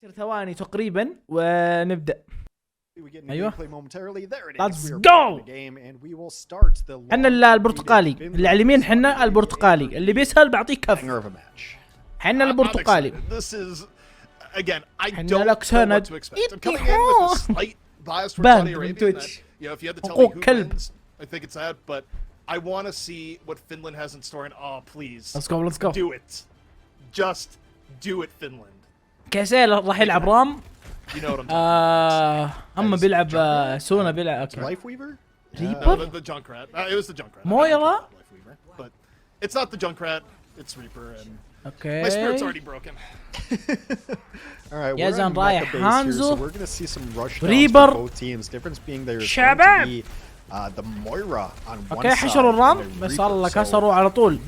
ثواني تقريبا ونبدأ. ايوه ليتس جو. حنا البرتقالي اللي على اليمين، حنا البرتقالي اللي بيسهل بعطيه كف. حنا البرتقالي حنا لك سند باند من تويتش حقوق كلب. I think it's sad, but I want to see what Finland has in store, and oh, please, let's go. Do it, just do it, Finland. كاسيل راح يلعب رام. You know what I'm talking اما بيلعب سونا بيلعب Life Weaver? Reaper? No, the Junkrat. It was the Junkrat. مويرا? But it's not the Junkrat. It's Reaper, and okay. My spirit's already broken. All right, يا زين رايح هانزو. We're gonna see some rush Reaper. both teams. Difference being there's شباب. going to be the Moira on one اوكي side. حشروا الرام بس الله كسروا على طول.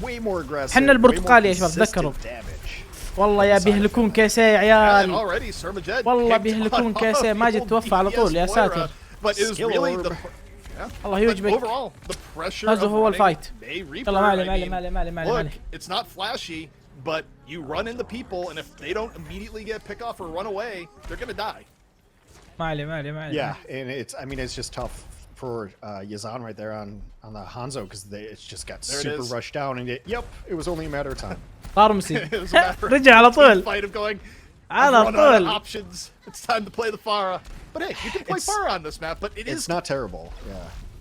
حنا البرتقالي يا شباب تذكروا. والله يا بيهلكون كيسي يا عيال. والله بيهلكون كيسي. ماجد توفى على طول يا ساتر. الله يوجبك. هذا هو الفايت. يلا مالي. It's not flashy, but you run into people, and if they don't immediately get pick off or run away, they're gonna die. مالي. Yeah, and it's just tough for Yazan right there on the Hanzo because it's just got super rushed down, and it was only a matter of time. طارمسي رجع على طول على طول. It's time to play the Pharah. But hey, you can play Pharah on this map, but it's not terrible.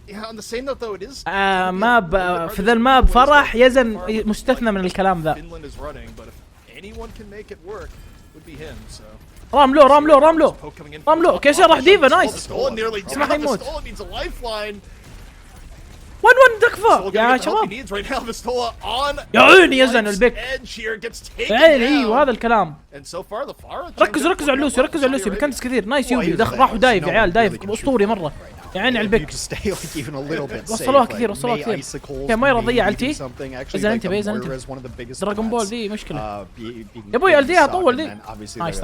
Yeah, on the same note though, it is ماب في ذا الماب فرح يزن مستثنى من الكلام ذا. Finland is running, but if anyone can make it work, it would be him. So راملو كيسي راح ديفا نايس. اسمح يموت. 1 تكفى يا شباب. يا عيني يزن البيك. عيني وهذا الكلام. ركزوا على اللوسي بيكنس كثير. نايس يوبي راحوا دايف يا عيال، دايف اسطوري مره. يا عيني على البيك. وصلوها كثير. يا مايرا ضيع التي. اذا انت دراغون بول ذي مشكله. يا ابوي التيها طول ذي. نايس.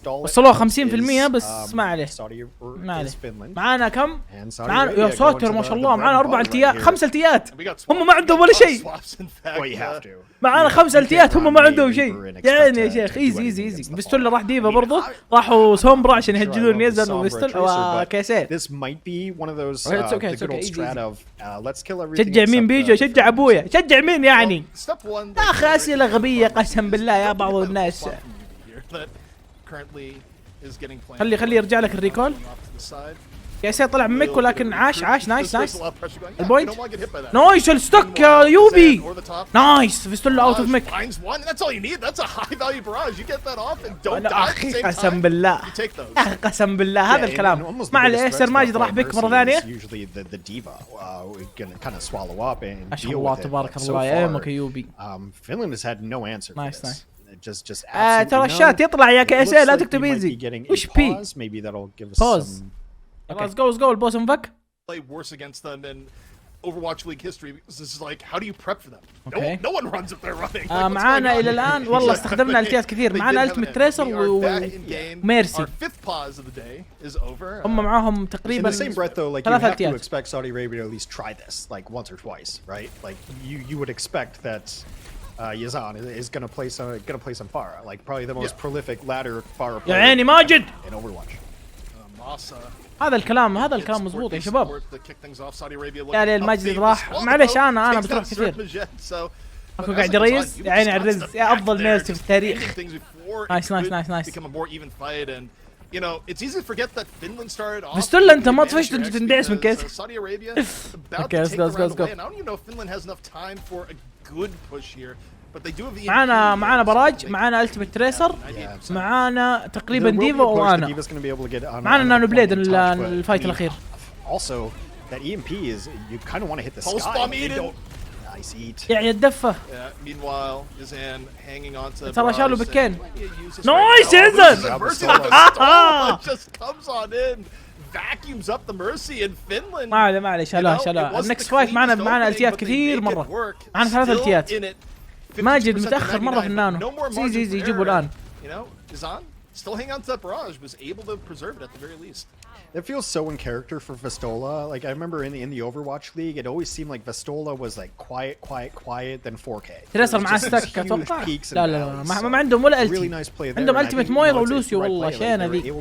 وصلوها 50% بس ما عليه. معانا كم؟ معانا يا ساتر ما شاء الله. معانا 4 التيات 5 التيات. هم ما عندهم ولا شيء. معانا 5 التيات هم ما عندهم شيء. يعني يا شيخ ايزي. بيستولا راح ديفا برضو. راحوا سومبرا عشان يهجدون يزن وبيستولا وكيسين. This might be one of those the good old strat of let's kill everything. شجع مين بيجو؟ شجع ابويا. شجع مين يعني؟ يا اخي اسئله غبيه قسم بالله يا بعض الناس. خلي يرجع لك الريكول. يا سيد طلع من ميك ولكن عاش. نايس البوينت. نايس الستوك يا يوبي. نايس فيستولا اوت اوف ميك. قسم بالله قسم بالله هذا الكلام. مع الايسر ماجد راح بك مره ثانيه. ما شاء الله تبارك الله يا امك يوبي. نايس. ترى الشات يطلع يا كاسي لا تكتب ايزي. وش بي بوز. Let's go. البوس انفك. Play worse against them in Overwatch League history because this is like, how do you prep for them? Okay. No one runs if they're running. معانا الى الان والله استخدمنا التيات كثير. معانا التيمت تريسر وميرسي. هم معاهم تقريبا 3 التيات. expect Saudi Arabia to at least try this like once or twice, right? Like you would expect that Yazan is going to play some Pharah, like probably the most prolific ladder Pharah player. يا عيني ماجد. In Overwatch. هذا الكلام مزبوط يا شباب. يا ليل ماجد راح. معليش انا بتروح كثير. اكو قاعد يريز يا عيني على الرز. يا افضل ميرسي في التاريخ. نايس. بستولا انت ما طفشت انت تندعس من كيس. اوكي let's go. معانا براج. معانا التيمت تريسر. معانا تقريبا ديفا وانا. معانا نانو بليد الفايت الاخير. يعني الدفه. ترى شالوا بكين. نايس يزن. ما عليه شالوها. النكست فايت معانا التيات كثير مره. معانا 3 التيات. ماجد متاخر مره في النانو. زي يجيبوا الان. still hang on to that barrage, was able to preserve it at the very least. It feels so in character for Vistola. Like I remember in the Overwatch League, it always seemed like Vistola was like quiet, then 4K. ترسل مع ستاك اتوقع. لا لا ما عندهم ولا التي. عندهم التيمت مويرا ولوسيو والله شينه ذي.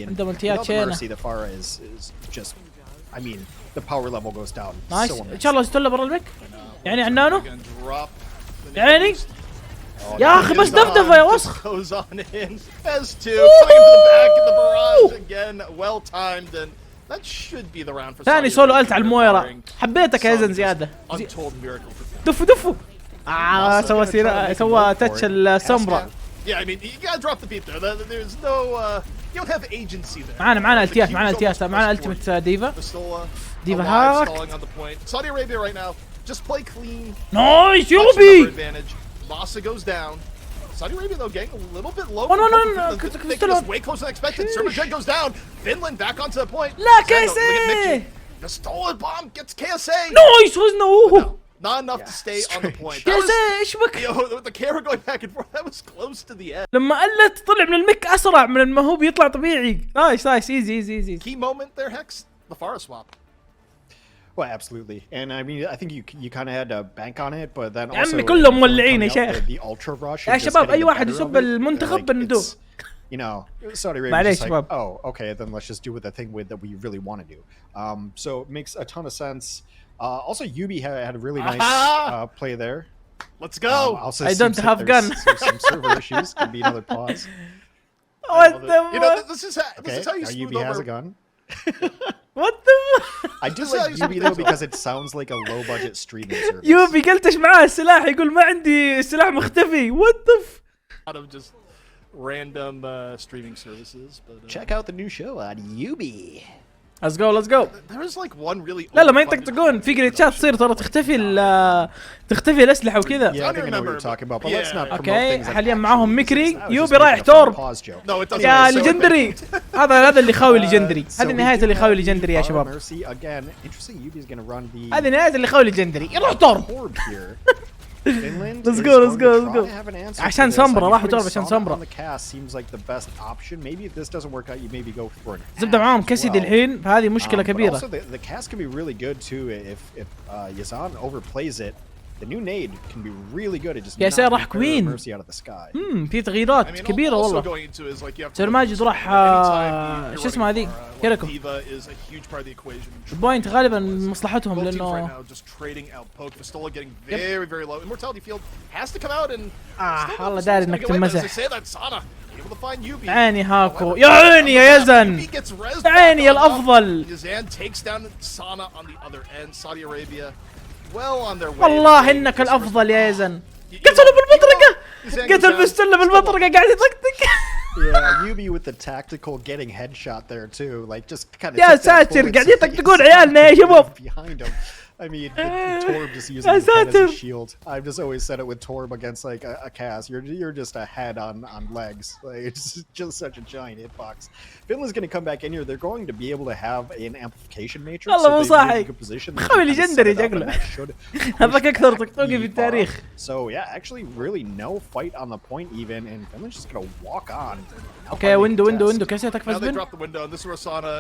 عندهم التيات شينه. I mean, the power level goes down. نايس. ان شاء الله يستولى برا المك. يعني عنانو. يعني يا اخي بس دفدفه يا وسخ. Goes on in as two coming to the back of the barrage again, well timed, and that should be the round for. ثاني سولو قلت على المويرا. حبيتك يا زين زياده. دفوا. سوى تاتش السمرة. Yeah, I mean, you gotta drop the beat there. There's no, you don't have agency there. معانا التياس معانا التيمت ديفا. ديفا هاك. Saudi Arabia right now, just play clean. نايس يوبي. Masa goes down. Saudi Arabia though getting a little bit low. No. This way closer than expected. Serbian goes down. Finland back onto the point. لا KSA. The stolen bomb gets KSA. نايس وزنه. Not enough to stay on the point. KSA ايش بك؟ The camera going back and forth. That was close to the end. لما قلت طلع من المك اسرع من ما هو بيطلع طبيعي. نايس ايزي. Key moment there, Hex. The Farah swap. Well, absolutely, and I mean, I think you kind of had to bank on it, but then يا also عمي كلهم مولعين يا شيخ. the ultra rush. يا شباب أي واحد يسب المنتخب بندوه. You know, Saudi Arabia معليش is like, شباب. oh, okay, then let's just do with the thing that we really want to do. So it makes a ton of sense. Also, Yubi had a really nice play there. Let's go. Also I don't have gun. Some server issues. Could be another pause. What the? You know, this is how you smooth Yubi over. has a gun. What the? I do like Yubi though because it sounds like a low budget streaming service. يوبي قلت ايش معاه السلاح يقول ما عندي سلاح مختفي. What the? Out of just random streaming services, but check out the new show on Yubi. Let's go. There is like one really. لا ما ينطقطقون في جريتشات تصير ترى تختفي الأسلحة وكذا. Yeah, I think I know what you're talking about, but let's not promote اوكي things like حاليا actions. معاهم ميكري. That was يوبي just رايح making a تورب. pause joke. No, it doesn't. يا ليجندري. هذا اللي يخاوي ليجندري. So هذه we نهاية do اللي يخاوي have ليجندري يا Farah شباب. Mercy again. Interesting. Yubi's going to run the. هذه نهاية اللي يخاوي ليجندري. يروح تورب. Torb here. Finland Let's is go. going to try to have an answer عشان to this. سمرة I mean, راحوا putting تورب عشان Sana سمرة. on the cast seems like the best option. Maybe if this doesn't work out, you maybe go for an. زبدة معاهم Ash as كسيدي well. الحين فهذه مشكلة But كبيرة. also the cast can be really good too if Yazan overplays it. The new nade can be really good. It just يا سير راح knocks كوين. Mercy out of the sky. في تغييرات كبيرة والله. سير ماجد راح شو اسمه هذيك كيركو. البوينت غالبا مصلحتهم لانه والله داري انك تنمسح. عيني هاكو يا عيني يا يزن يا عيني يا الافضل. والله انك الافضل يا يزن. قتلوا بالمطرقة. قتل بالسلة بالمطرقة قاعد يطقطق. Yeah, Yubi with the tactical getting headshot there too, like just kind of. يا ساتر قاعد يطقطقون عيالنا يا شباب. Behind him. I mean, Torb just using his head as a shield. I've just always said it with Torb against like a cast. You're just a head on legs. Like it's just such a giant hitbox. Finland's going to come back in here. They're going to be able to have an amplification matrix. والله مو صاحي. position. خوي ليجندري شكله. هذاك أكثر طقطوقي في التاريخ. So yeah, actually, really no fight on the point even, and Finland's just going to walk on. اوكي ويندو كيسة تكفز بن.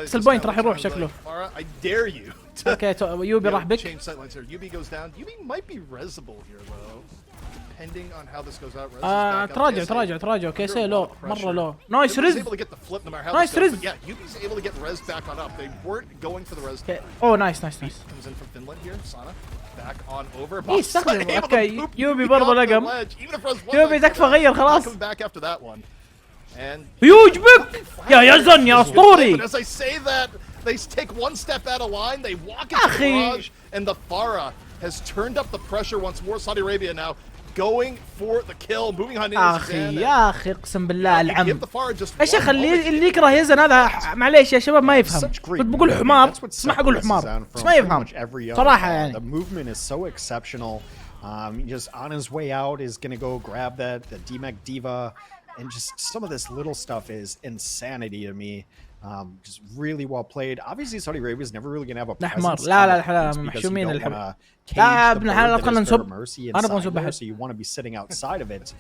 بس البوينت راح يروح شكله. I dare you. اوكي يوبي راح بك. Yubi goes down. Yubi might be resable here though, depending on how this goes out. تراجع كيسة لو مرة لو. نايس ريز. نايس ريز. Yeah, Yubi's able to get res back on up. They weren't going for the res. اوه نايس. Comes in from Finland here. Sana back on over. يستخدم اوكي يوبي برضه لقم. يوبي تكفى غير خلاص. Back after that one. And هيوج بك يا يزن يا اسطوري. As I say that, they take one step out of line, they walk into the barrage, and the Farah has turned up the pressure once more. Saudi Arabia now going for the kill, moving on in. يا اخي اقسم بالله العم. ايش اخلي اللي يكره يزن هذا معليش يا شباب ما يفهم. كنت بقول حمار اسمح اقول حمار بس ما يفهم صراحة يعني. The movement is so exceptional. Just on his way out is gonna go grab the DMAC Diva. And just some of this little stuff is insanity to me. Just really well played. Obviously, Saudi Arabia is never really going to have a الأحمر presence. لا محشومين الحب. لا ابن الحلال خلنا نسب. أنا أبغى نسب أحد. So you want to be sitting outside of it.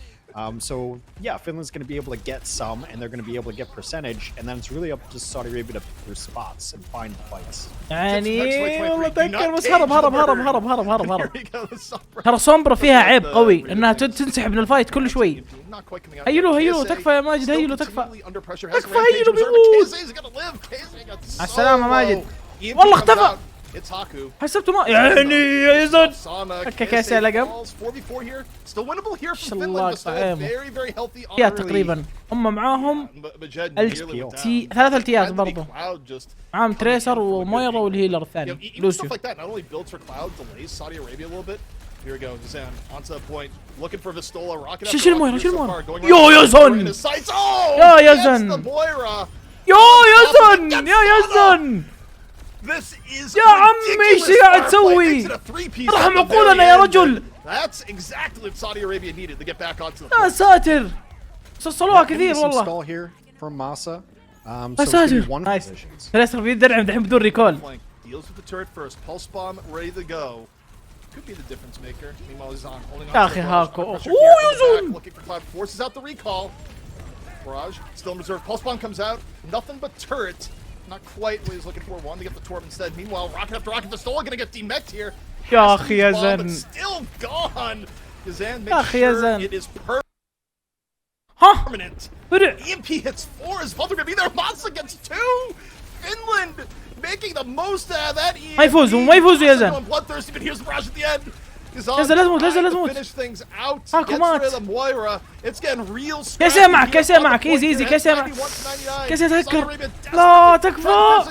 So yeah, Finland's going to be able to get some, and they're going to be able to get percentage, and then it's really up to Saudi Arabia to pick their spots and find the fights. يعني والله أتذكر بس هرب. ترى سومبرا فيها عيب قوي إنها تنسحب من الفايت كل شوي. هيلو تكفى يا ماجد هيلو تكفى هيلو بيموت. على السلامة ماجد. والله اختفى. حسبته ما يعني يا زود كاسة لقب الله طعيمه يا تقريبا هم معاهم ثلاث التيات برضو معاهم تريسر ومويرا والهيلر الثاني لوسيو. شيل المويرا يا يزن يا عمي ايش قاعد تسوي؟ ارحم عقولنا يا رجل. يا ساتر صلصلوها كثير والله. يا ساتر نايس. تريسر في الدرع الحين بدون ريكول. يا اخي هاكو اوه يزون. Not quite what he's looking for. One to get the torp instead. Meanwhile, rocket after rocket, the Stola gonna get demeched here. يا أخي يا زن. Still gone. Yazan makes sure it is permanent. EMP hits 4 as Vulture gonna be there. Monza gets 2. Finland making the most out of that EMP. ما يفوزوا يا زن. Bloodthirsty, but here's the barrage at the end. لازم تموت. Finish things out. هاكو مات. It's getting real. كيسة معك ايزي كيسة معك. كيسة تهكر. لا تكفى.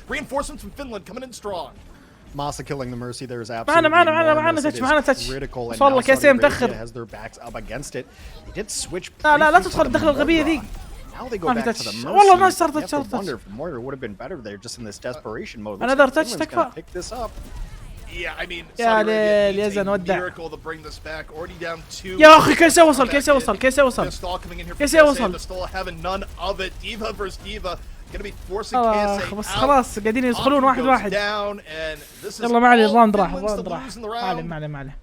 Reinforcements from Finland coming in strong. Masa killing the Mercy. There's absolutely معنا تاتش. والله كيسة متأخر. لا تدخل الدخلة الغبية ذي. ما في تاتش. والله ما صار تاتش. أنا دار تاتش تكفى. Yeah, I mean, يا ليل يا زن ودع. يا أخي كيسة وصل. بس خلاص قاعدين يدخلون واحد. يلا ما عليه الراوند راح. ما عليه.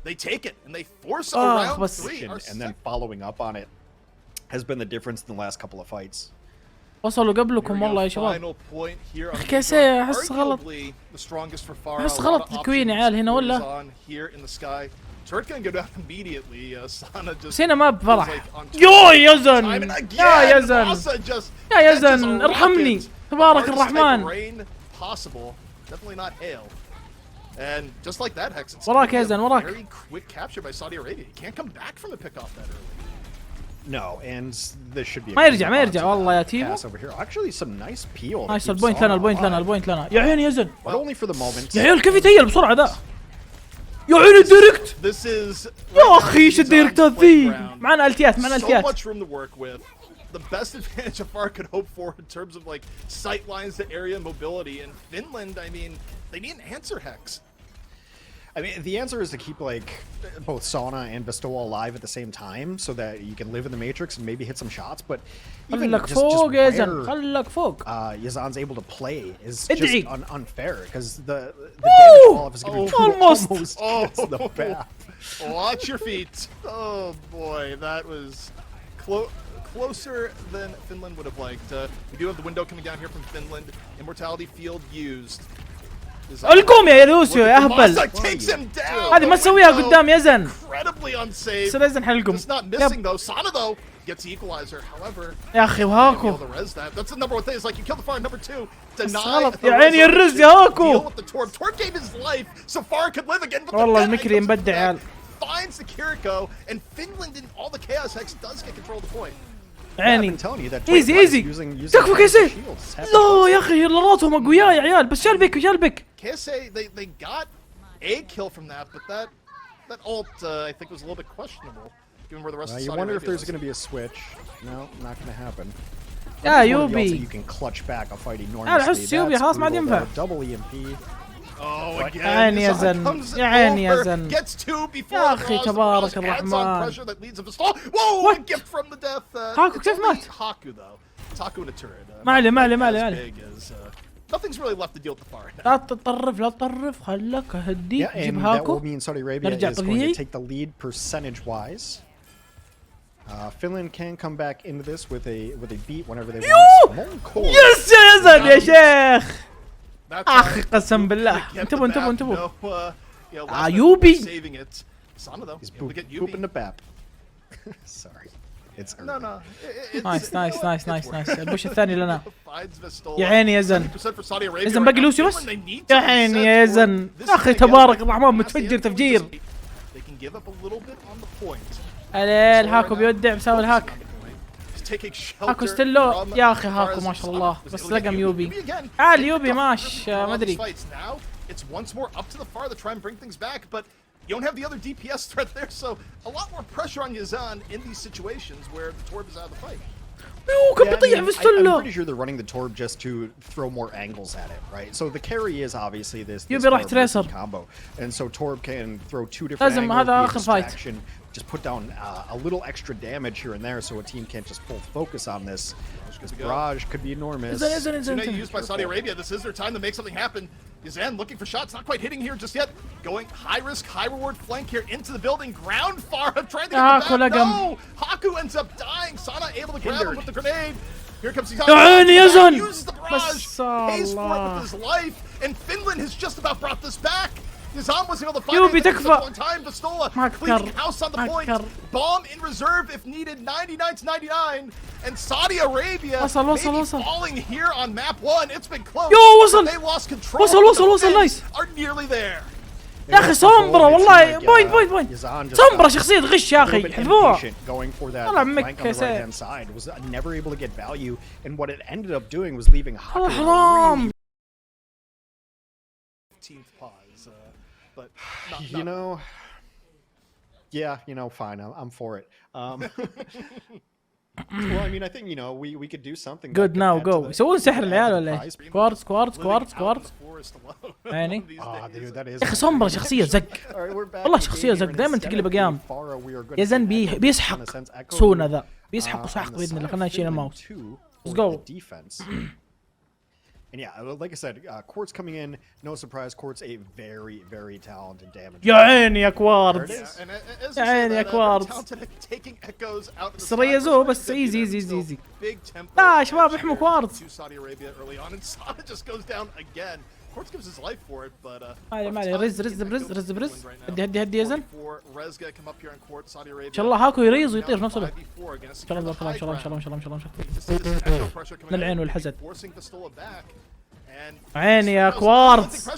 بس. And then following up on it has been the difference in the last couple of fights. وصلوا قبلكم والله يا شباب. كيسة أحس غلط. الكوين يا عيال هنا ولا؟ بس هنا ما بفرح. يا يزن ارحمني تبارك الرحمن. وراك يا زن وراك. No, and this should be. ما يرجع والله يا تيمو. Actually, some nice peel. نايس البوينت لنا. يا عيني يا زن. But only for the moment. يا عيال كيف يتهيل بسرعة ذا. يا عيني الدايركت. يا أخي ايش الدايركتات ذي. معنا التيات. The best advantage Afar could hope for in terms of like sight lines to area mobility. In Finland, I mean, they need an answer hex. I mean, the answer is to keep like both Sauna and Vistola alive at the same time, so that you can live in the Matrix and maybe hit some shots. But even just where Yazan's able to play is just unfair because the damage fall is going to be almost the path. Watch your feet. Oh boy, that was closer than Finland would have liked. We do have the window coming down here from Finland. Immortality field used. القوم يا لوسيو يا اهبل. هذه ما تسويها قدام يا زن. سر يزن حلقم. يا اخي وهاكو. يا عيني الرز يا هاكو. والله المكري مبدع يا عيال. عيني ايزي تكفى كيسة. لا يا اخي لراتهم اقوياء يا عيال. بس شالبك they got a kill from that, but that ult I think was a little bit questionable given where the rest of you wonder if there's going to be a switch. No, not going to happen. يا يوبي you can clutch back a fight enormously. احس يوبي خلاص ما عاد ينفع. double EMP. Oh, يا عيني يا زن، يا عيني يا زن. يا أخي تبارك الرحمن. هاكو كيف مات؟ ما عليه ما عليه ما عليه ما عليه. لا تطرف لا تطرف، خلك اهديك جيب هاكو نرجع طبيعي. Finland can come back into this with a beat whenever they want. يس يا زن يا شيخ. اخي قسم بالله انتبهوا انتبهوا انتبهوا. يوبي. He's pooping the bap. Sorry. It's نايس نايس نايس نايس نايس. البوش الثاني لنا. يا عيني يا زن. إذن باقي لوسي بس. يا عيني يا زن. اخي تبارك الرحمن متفجر تفجير. اليل هاكو بيودع بسوي الهاك. هاكو ستيلو يا اخي هاكو ما شاء الله بس لقم يوبي. يوبي ماش ما ادري. You don't have the other DPS threat there, so a lot more pressure on Yazan in these situations where the Torb is out of the fight. كان بيطيح في السلة. I'm pretty sure they're running the Torb just to throw more angles at it, right? So the carry is obviously this combo, and so Torb can throw two different angles, distraction, just put down a little extra damage here and there, so a team can't just full focus on this. Because barrage could be enormous. Used by Saudi Arabia. This is their time to make something happen. Yazan looking for shots, not quite hitting here just yet. Going high risk, high reward flank here into the building. Ground Farah trying to get the back. No! Haku ends up dying. Sana able to grab him with the grenade. Here comes Yazan. Uses the barrage. Pays for it with his life. And Finland has just about brought this back. Yazan was able to find it in time. Pistola cleaning house on the point. Bomb in reserve if needed. 99 to 99. And Saudi Arabia maybe falling here on map 1. It's been close. They lost control. وصل نايس. Are nearly there. يا اخي سومبرا والله بوينت سومبرا شخصية غش يا اخي حذوها. والله عمك حرام. You know, fine. I'm for it. Well, I mean, I think we could do something. Good now go. يسوون سحر العيال ولا ايش؟ كوارتز. يعني. يا اخي سومبرا شخصية زق. والله شخصية زق دائما تقلب اقيام. يا زن بيسحق سونا ذا. بيسحق وسحق باذن الله. خلنا نشيل الماوس. Let's go. And yeah, like I said, Quartz coming in, no surprise, Quartz a very, very talented damage. يا عيني يا كوارتز. يا عيني يا كوارتز. سريزوه بس ايزي. لا شباب احموا كوارتز. ما عليه رز برز. هدي يا زن. ان شاء الله هاكو يريز ويطير في نفس الوقت. ان شاء الله. من العين والحسد. عيني يا كوارتز.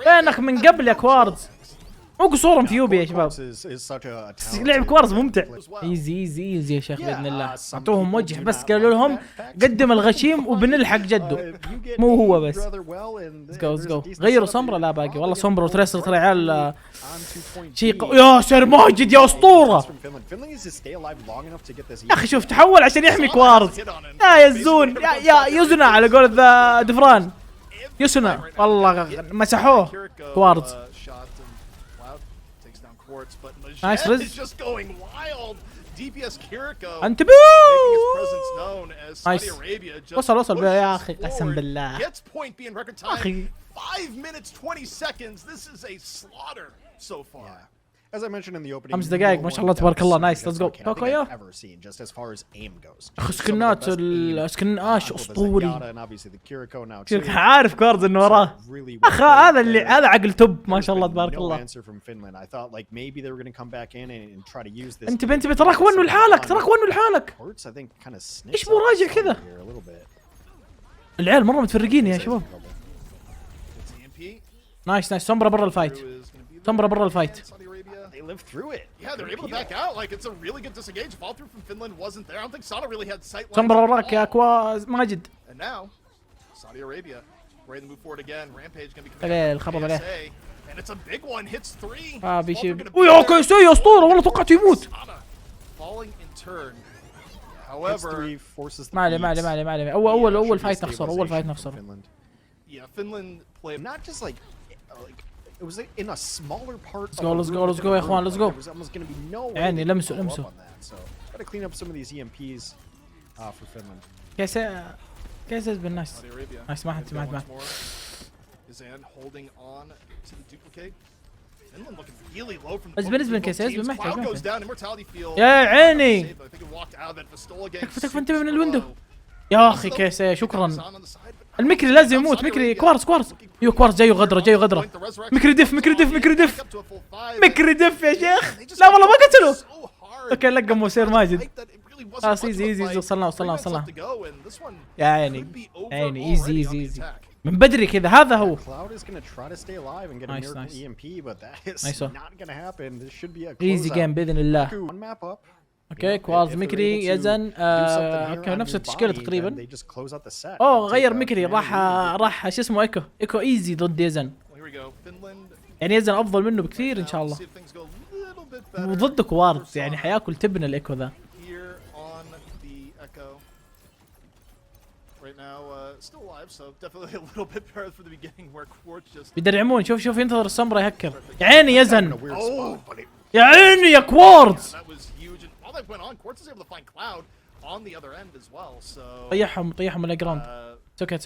فينك من قبل يا كوارتز. مو قصورهم في يوبي يا شباب. لعب كوارتز ممتع. ايزي يا شيخ باذن الله. اعطوهم وجه بس قالوا لهم قدم الغشيم وبنلحق جده. مو هو بس. let's go. غيروا سومبرا لا باقي والله سومبرا وتريسر ترى عيال شيء يا سير ماجد يا اسطوره. يا اخي شوف تحول عشان يحمي كوارتز. يا يزون يا يزنا على قول دفران. يسنا والله مسحوه كوارتز. نايس رز. انتبهوا. نايس. وصل يا اخي قسم بالله. اخي 5 minutes 20 seconds. This is a slaughter so far. As I mentioned in the opening, 5 دقائق ما شاء الله تبارك الله. نايس ليتس جو. كوكويا سكنات السكناش اسطوري. عارف كوارز انه وراه. اخ هذا عقل توب ما شاء الله تبارك الله. انتبه تراك ونوا لحالك. ايش مو راجع كذا؟ العيال مره متفرقين يا شباب. نايس سومبرا برا الفايت. They lived through it. Yeah, they're able to back out. Like it's a really good disengage. Fall through from Finland wasn't there. I don't think Sana really had sight lines. سومبرا وراك يا كواز ماجد. And now, Saudi Arabia ready to move forward again. Rampage going to be coming. الخبر عليه. And it's a big one. Hits 3. بيشي. ويا كيسي يا اسطوره والله توقعت يموت. Falling in turn. However, ما عليه. اول فايت نخسر. Yeah, Finland played not just like it was like in a smaller part. Let's go يا اخوان let's go. There's almost going to be no way يعني لمسوا so got to clean up some of these EMPs for Finland. كيس بالناس. نايس ما Zan holding on to the duplicate. Finland looking really low from the بس بالنسبة لكيسيس Cloud goes down, immortality field. يا عيني. I think it walked out that Pistola getting تكفى انتبه من الويندو. يا اخي كيسي شكرا. المكري لازم يموت مكري كوارس. ايوه كوارس جاي غدره. مكري دف يا شيخ. لا والله ما قتله. اوكي لقم وسير ماجد. خلاص ايزي وصلنا. يا عيني ايزي. من بدري كذا هذا هو. ايزي جيم باذن الله. اوكي كوارز مكري يزن اوكي نفس التشكيله تقريبا. اوه غير مكري راح شو اسمه ايكو ايزي ضد يزن. يعني يزن افضل منه بكثير ان شاء الله. وضد كوارز يعني حياكل تبن الايكو ذا. بيدرعمون شوف ينتظر السمرة يهكر. يا عيني يزن. يا عيني يا كوارز. طيحهم الاجراوند. اوكي.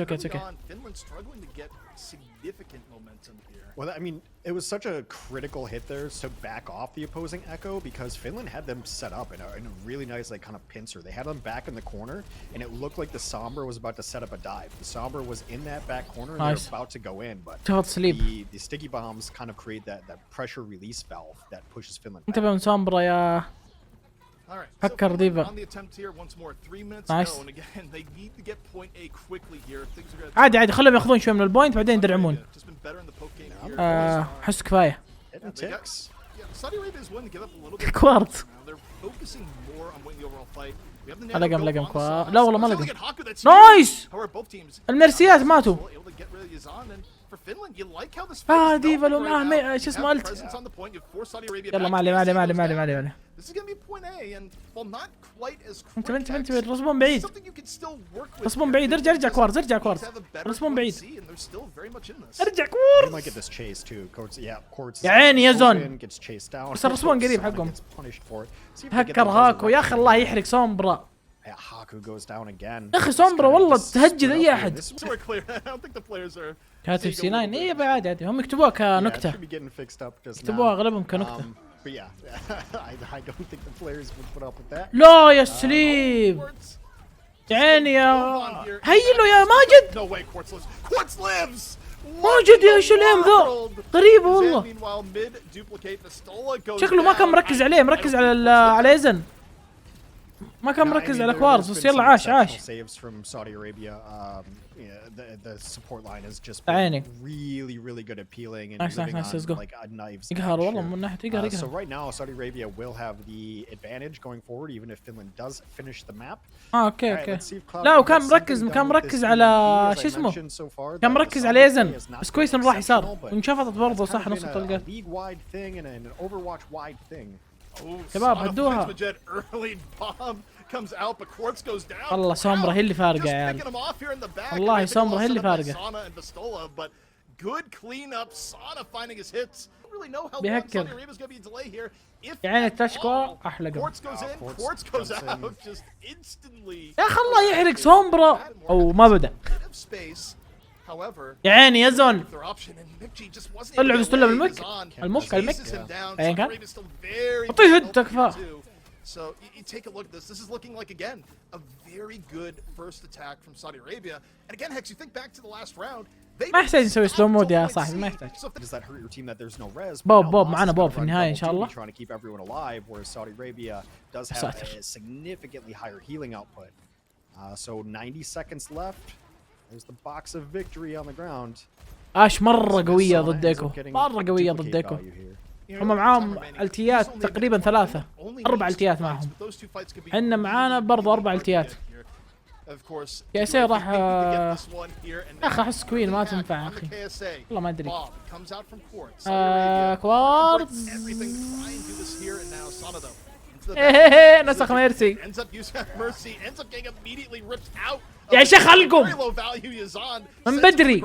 Well, I mean, it was such a critical hit there to back off the opposing Echo because Finland had them set up in a really nice, like, kind of pincer. They had them back in the corner, and it looked like the Sombra was about to set up a dive. The Sombra was in that back corner, and they were about to go in, but the sticky bombs kind of create that pressure release valve that pushes Finland. انتبه من سامبرا يا هكر ديفا. نايس. عادي خلهم ياخذون شوي من البوينت بعدين يدرعمون. احس كفايه. كوارت لقم كوارت. لا والله ما لقم. نايس. المرسيات ماتوا. ديفا لو معاه شو اسمه الت. يلا ما علي. انت رسمون بعيد. ارجع كوارز. رسمون بعيد. ارجع كوارز. يا عيني يا زون. بس الرسمون قريب حقهم. هكر هاكو يا اخي الله يحرق سومبرا. يا اخي سومبرا والله تهجد اي احد. كاتب سي 9 اي عادي هم يكتبوها كنكته. يكتبوها اغلبهم كنكته. لا يا سليم. عيني يا هيلو يا ماجد. ماجد يا شو الام ذا غريبة والله. شكله ما كان مركز عليه. مركز على يزن. ما كان مركز على كوارز بس يلا عاش. The support line is just really good at peeling and living on like knives. يقهر والله من ناحية يقهر. So right now Saudi Arabia will have the advantage going forward even if Finland does finish the map. اوكي. لا وكان مركز على شو اسمه. كان مركز على يزن بس كويس انه راح يسار وانشفطت برضه صح نص الطلقات. شباب هدوها. والله سومبرا هي اللي فارقة يا عيال. والله سومبرا هي اللي فارقة. بيهكر. يعني التشكو احلى قبل. يا اخي الله يحرق سومبرا او ما بدا. يا عيني يا زون. طلع بالمك. المك ايا كان. اعطيه هد تكفى. So you take a look at this. This is looking like again a very good first attack from Saudi Arabia. And again, Hex, you think back to the last round. ما يحتاج نسوي سلو مود يا صاحبي ما يحتاج. بوب معنا بوب في النهاية إن شاء الله. So 90 seconds left. There's the box of victory on the ground. اش مرة قوية ضدكم. مرة قوية ضدكم. هم معاهم التيات تقريبا 3 4 التيات معهم. عندنا معانا برضو 4 التيات. يا سي راح اخ احس كوين ما تنفع اخي. والله ما ادري. كوارتز. نسخ ميرسي ends up using mercy, ends up getting immediately ripped out. يا شيخ خلقكم من بدري.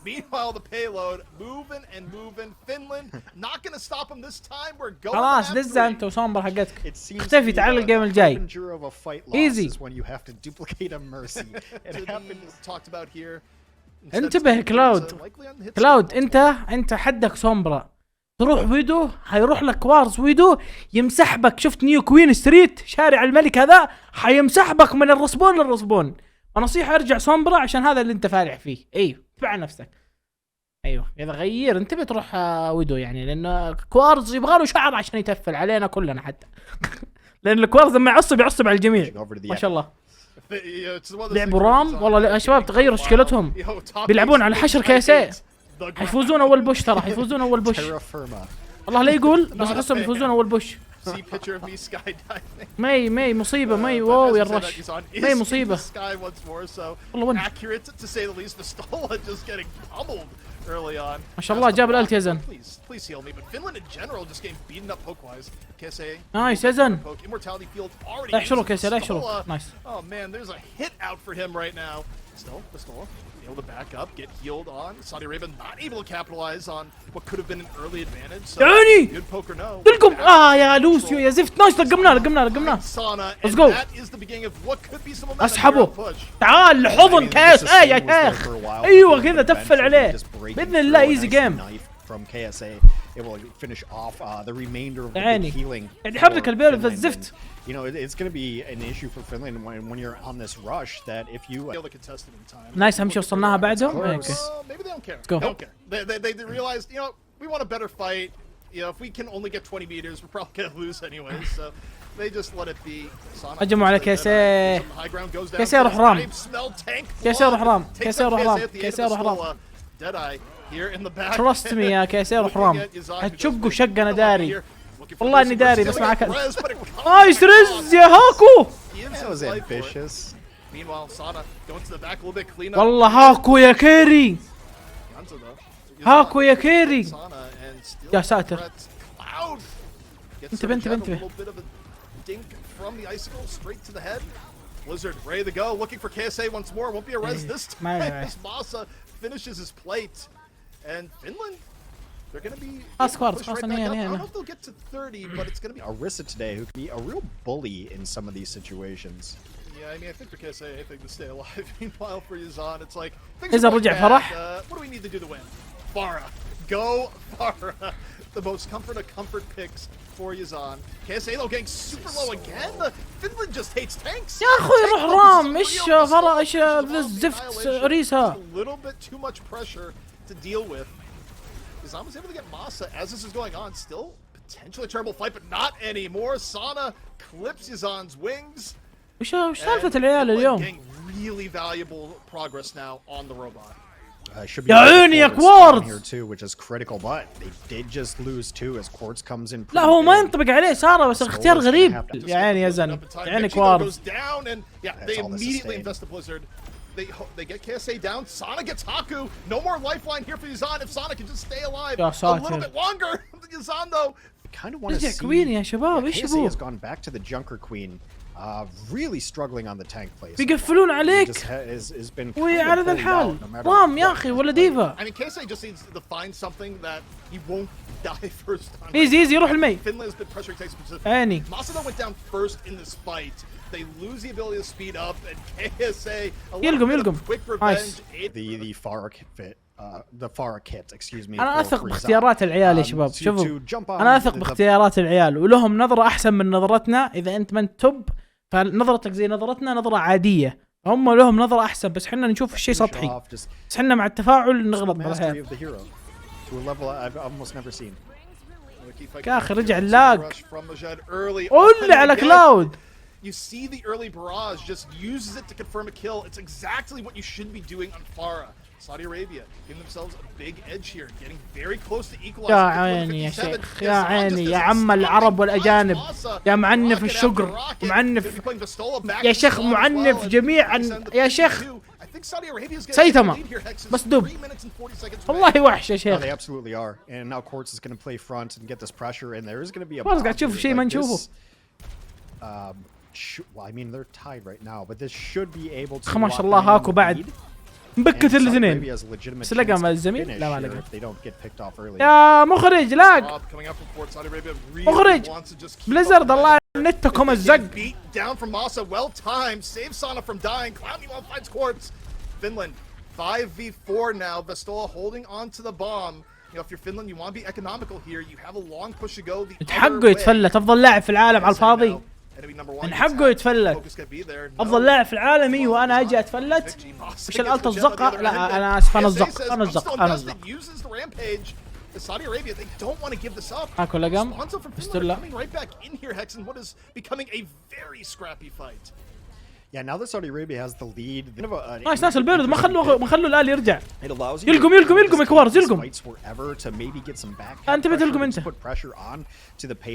Meanwhile, the payload moving and moving. Finland not going to stop him this time. We're going. خلاص دزة انت وسومبر حقتك. اختفي تعال الجيم الجاي. Easy. انتبه كلاود انت حدك سومبرا. تروح ويدو حيروح لك وارز ويدو يمسح بك. شفت نيو كوين ستريت شارع الملك هذا حيمسح بك من الرسبون للرسبون. ونصيحة ارجع سومبرا عشان هذا اللي انت فالح فيه. ايوه تبع نفسك. ايوه اذا غير انت بتروح ويدو يعني لانه كوارز يبغى له شعر عشان يتفل علينا كلنا حتى. لان الكوارز لما يعصب على الجميع ما شاء الله. لعبوا رام والله يا شباب تغيروا تشكيلتهم. بيلعبون على حشر كيسي. حيفوزون اول بوش ترى حيفوزون اول بوش. والله لا يقول بس احسهم يفوزون اول بوش. ماي مصيبة ماي واو يا الرش ماي مصيبة والله ون ما شاء الله جاب الالت يزن. نايس يزن لا يحشروا كيسي لا يحشروا نايس. Able to back up, get healed on. Saudi Arabia not able to capitalize on what could have been an early advantage. So good poker no. لكم يا لوسيو يا زفت. نايس لقمناه. Let's go. اسحبه تعال لحضن كاس يا شيخ. ايوه كذا تفل عليه باذن الله. ايزي جيم. It will finish off the remainder of the healing. يعني حرك البيل ذا الزفت. You know, it's going to be an issue for Finland when you're on this rush that if you نايس همشي وصلناها بعدهم. Maybe they don't care. They don't care. They realized, you know, we want a better fight. You know, if we can only get 20 meters, we're probably going to lose anyways. So they just let it be. هجموا على كيسي. كيسي روح رام. كيسي روح رام. Trust me يا كيسي روح رام. هتشقوا شق انا داري. والله اني داري بس معك. نايس رز يا هاكو. والله هاكو يا كيري. يا ساتر. انتبه. Blizzard ready to go, looking for KSA once more. Won't be a res this time. Masa finishes his plate, and Finland, they're going to be. I don't know if they'll get to 30, but it's going to be Arissa today, who can be a real bully in some of these situations. Yeah, I mean, I think for KSA, anything to stay alive. Meanwhile, for Yazan, it's like. إذا رجع فرح. What do we need to do to win? Farah, go Farah. The most comfort picks for Yazan. KSA though getting super low again. Finland just hates tanks. يا اخوي روح رام. ايش فرا ايش الزفت ريسها. A little bit too much pressure to deal with. Yazan was able to get Masa as this is going on. Still potentially a terrible fight, but not anymore. Sana clips Yazan's wings. وش سالفة العيال اليوم؟ Getting really valuable progress now on the robot. يا عيني يا كوارتز. لا هو ما ينطبق عليه سارة بس اختيار غريب. يا عيني يا زن يا عيني كوارتز. They get KSA down. Sana gets Haku. No more lifeline here for Yazan. If Sana can just stay alive a little bit longer. Yazan though. Kind of want to see. كوين يا شباب ايش يبغوا؟ KSA has gone back to the Junker Queen. Really struggling on the tank place. بيقفلون عليك. وعلى ذا الحال. رام يا اخي ولا ديفا. I mean KSA just needs to find something that he won't die first time. ايزي روح المي. Finland has been pressuring tanks specifically. عيني. Masa went down first in this fight. They lose the ability to speed up and KSA يلقم. quick revenge. The Farah fit. The Farah kit, excuse me. أنا أثق باختيارات العيال يا شباب. شوفوا أنا أثق باختيارات العيال ولهم نظرة أحسن من نظرتنا. إذا أنت من توب فنظرتك زي نظرتنا نظرة عادية. هم لهم نظرة أحسن بس حنا نشوف الشيء سطحي. بس حنا مع التفاعل نغلط بالأحيان. يا أخي رجع اللاج. قول على كلاود. You see the early barrage just uses it to confirm a kill. It's exactly what you should be doing on Farah. Saudi Arabia giving themselves a big edge here, getting very close to equalizing. يا عيني يا شيخ يا عيني يا عم العرب والأجانب يا معنف الشقر معنف يا شيخ معنف جميعا يا شيخ سيتمة بس دب والله وحش يا شيخ. They absolutely are. And now Quartz is going to play front and get this pressure and there is going to be a Quartz قاعد تشوف شيء ما نشوفه. Well, I mean they're tied right now, but this should be able to. ما شاء الله هاكو بعد مبكت الاثنين. بس لقى مع الزميل؟ لا ما لقى. يا مخرج لاق. مخرج بليزرد الله نتكم الزق. Down from Masa, well timed, saves Sana from dying. Clown finds Quartz. Finland 5v4 now. Vestola holding on to the bomb. You know, if you're Finland, you want to be economical here. You have a long push to go. The حقه يتفلت افضل لاعب في العالم على الفاضي. من حقه يتفلت افضل لاعب في العالم. ايوه انا اجي اتفلت وش الالت الزقه. لا انا اسف انا الزق انا الزق انا الزق. اكو لقم استلا. Yeah, now that Saudi Arabia has the lead. نايس البيرد ما خلوا الآل يرجع. يلقم يا كوارز يلقم. انت بتلقم انت.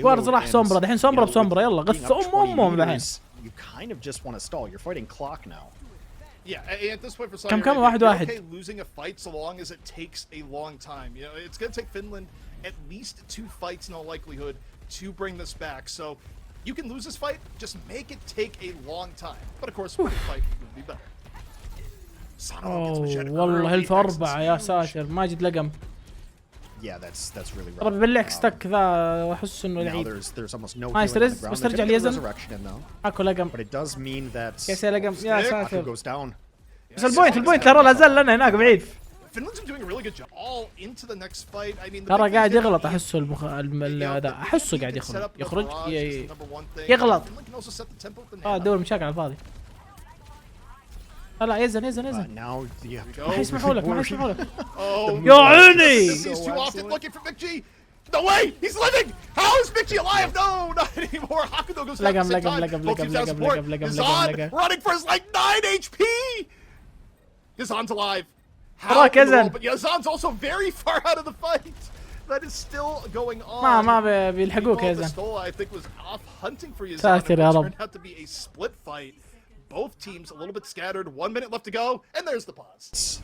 كوارز راح سومبرا دحين سومبرا بسومبرا يلا غث امهم دحين. You kind of just want to stall. You're fighting clock now. Yeah, at this point for Saudi Arabia, واحد واحد. okay losing a fight so long as it takes a long time. You know, it's going to take Finland at least 2 fights in all likelihood to bring this back. So you can lose this fight, just make it take a long time. But of course, winning fight would be better. والله هلف 4 يا ساتر ماجد لقم. Yeah, that's really rough. طب بالعكس ستك ذا احس انه العيد. ما يسترز بس ترجع اليزن. اكو لقم. But it does mean that كيس لقم يا ساتر. goes down. بس البوينت ترى لا زال لنا هناك بعيد. Finland's doing a really good job all into the next fight. I mean ترى قاعد يغلط احسه هذا احسه قاعد يخرج يغلط. دور مشاكل على الفاضي. لا يزن Now ما يسمحوا لك ما يسمحوا لك. يا عيني. He's too often looking for Bijjw. No way! He's living! How is Bijjw alive? No, not anymore. Hakudo goes down at the same time. Yazan running for his like 9 HP! Yazan's alive. How but Yazan's also very far out of the fight. That is still going on. ما بيلحقوك يا زلمة. I think was off hunting for Yazan. ساتر يا رب. It turned out to be a split fight. Both teams a little bit scattered. 1 minute left to go, and there's the pause.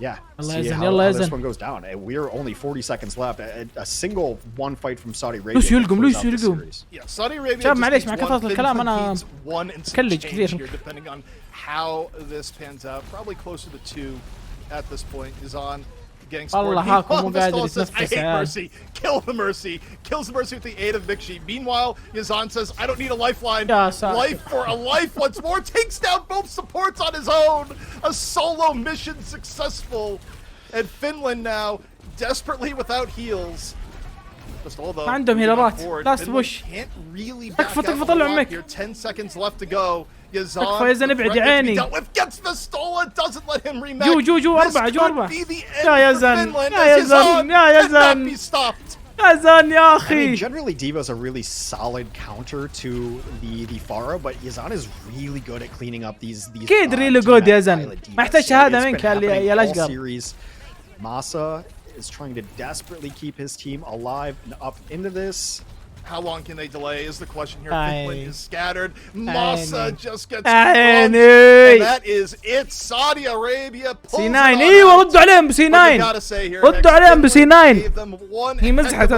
Yeah. See how this one goes down. And we're only 40 seconds left. A single one fight from Saudi Arabia. Yeah, Saudi Arabia. شباب معليش مع كثرة الكلام أنا كلج كثير. Depending on how this pans out, probably closer to 2 at this point. Yazan getting support. الله هاكم مو قادر يتنفس. I hate Mercy. Kill the Mercy. Kills the Mercy with the aid of Bijjw. Meanwhile, Yazan says, I don't need a lifeline. Life for a life once more. Takes down both supports on his own. A solo mission successful. And Finland now desperately without heals. ما عندهم هيلرات. لاست بوش. تكفى طلع عمك. 10 seconds left to go. تكفى يزن ابعد يا عيني. جو 4 يا يزن يا أخي. Generally, Diva is a really solid counter to the Pharah, but Yazan is really good at cleaning up these. كيد really good يزن. ما يحتاج شهادة منك يا الأشقر. Masa is trying to desperately keep his team alive and up into this. How long can they delay is the question here. Finland is scattered. Masa just gets and that is it. Saudi Arabia pulls C9 ايوه ردوا عليهم بسي 9 ردوا عليهم بسي 9 هي مزحت